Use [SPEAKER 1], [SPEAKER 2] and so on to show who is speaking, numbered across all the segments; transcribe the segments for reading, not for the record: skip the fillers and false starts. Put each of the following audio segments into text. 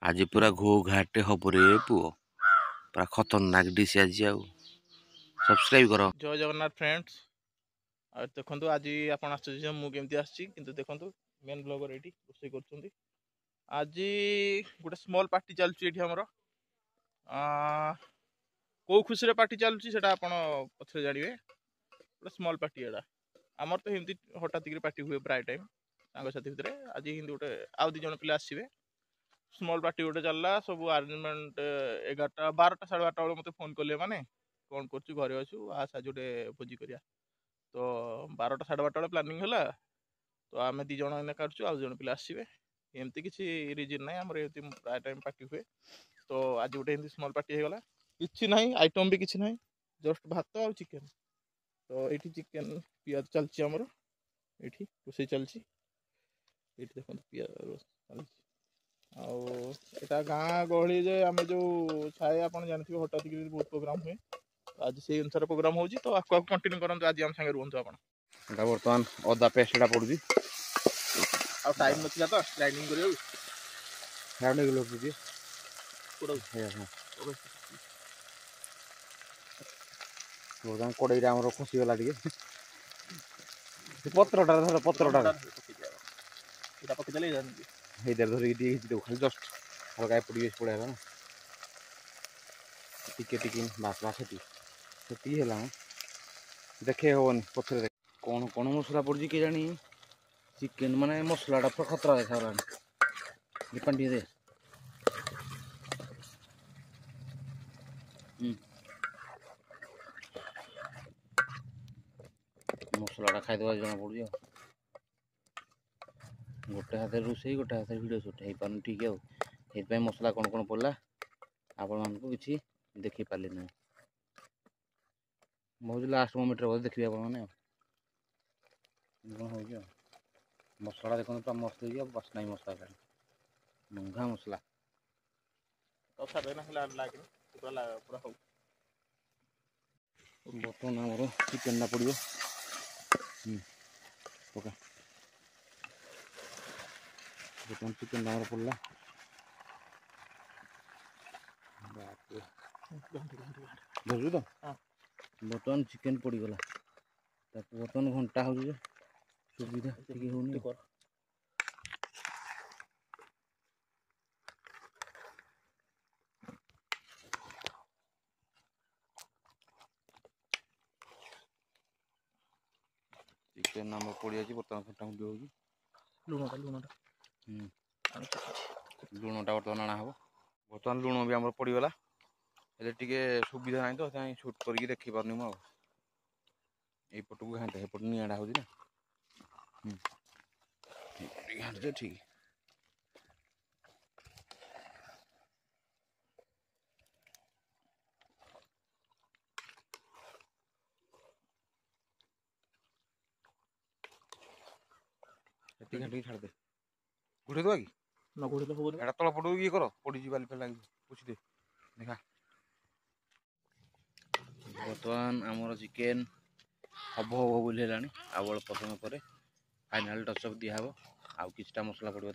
[SPEAKER 1] आज पूरा घो घाटे हब रे पुओ पूरा खतरनाक डिश आज आउ सब्सक्राइब करो।
[SPEAKER 2] जय जगन्नाथ फ्रेंड्स देखो आज आप आश्चर्य मुझे आसी देखो मेन ब्लॉगर ये रोषे कर आज गोटे स्मॉल पार्टी चलुची आमर कौ खुशी पार्टी चलुची से पछरे जानवे गोटे स्मॉल पार्टी एटा आमर तो हिंदी हठात पार्टी हुए प्राय टाइम सांगसाथी भितर आज हिंदी गोटे आउ दी जन पिला आसवे स्मॉल पार्टी गोटे चलला सब अरेंजमेंट 11टा 12टा 12:30 बेले मत फोन कले मैंने कौन कर घरे अच्छु आज गोटे भोजी करिया तो 12टा 12:30 बेले प्लानिंग है तो आम दी जन एने काटु आउ जन पिला आसवे एमती किसी रिजन ना आम प्राय टाइम पार्टी हुए तो आज गोटे एमती स्मॉल पार्टी होगा किसी ना आइटम भी किसी ना जस्ट भात आ चिकेन तो ये चिकेन पियाज चलती आमर ये रोषे चलती ये देखो पियाज आटा गाँ गहली जे आम जो छाए आप जानते हठात बहुत प्रोग्राम हुए आज से अनुसार प्रोग्राम हो तो आपको कंटिन्यू करते आज आम संगे रुहतु आप
[SPEAKER 1] बर्तमान अदा पेस्टा पड़ुची
[SPEAKER 2] टाइम नथिला तो ग्राइंडिंग करियो
[SPEAKER 1] बर्तमान कड़ईटा आम खसीगला पत्रटा धर पत्रटा धरिकी खाली जस्ट हल्का एपट पड़े ना टिके टिके बास बास से देखे हेनी पथर कौन कौन मसला पड़ी के जानी चिकेन माने मसलाटा पूरा खतरा देखा पानी दे मसलाटा खाईदे जना पड़ू गोटे हाथ रोषे गोटे हाथ भिडियो सुट हो पार ठीक है मसला कौन कौन पड़ा आपण मान कि देखी पारे ना बहुत लास्ट मोमेंट देखिए आप मसला देखो पूरा मस्त हो बास्ना ही मसला महंगा मसला बर्तमान आमर चिकेन पड़ो पका बर्तमान चिकेन आमर पड़ा धरु तो बर्तमान चिकेन पड़गला बर्तमान घंटा हो सुविधा टिके होनी चिकेन आम पड़ जाए बर्तमान घंटा घंटी हो लुणटा बर्तमान आना हम बर्तमान लुण भी आम पड़गला टे सुविधा ना तो सुट करके देखी पारनी मुझे घाटे सेपट निआटा हो घाटे ठीक घाटे छाड़ दे घोड़े दवा कि
[SPEAKER 2] न घोड़े तो
[SPEAKER 1] एटा तल पटू ये कर पड़ी बाली पे लगी पूछी दे देखा बर्तमान आमर चिकेन हब हब बोली आउ अल्प समय पर फाइनाल टचअप दिहब आउ किछटा मसला पड़ो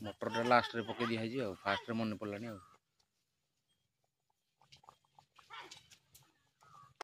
[SPEAKER 1] मटर लास्ट रे पकई दिखाई फास्ट मन पड़ा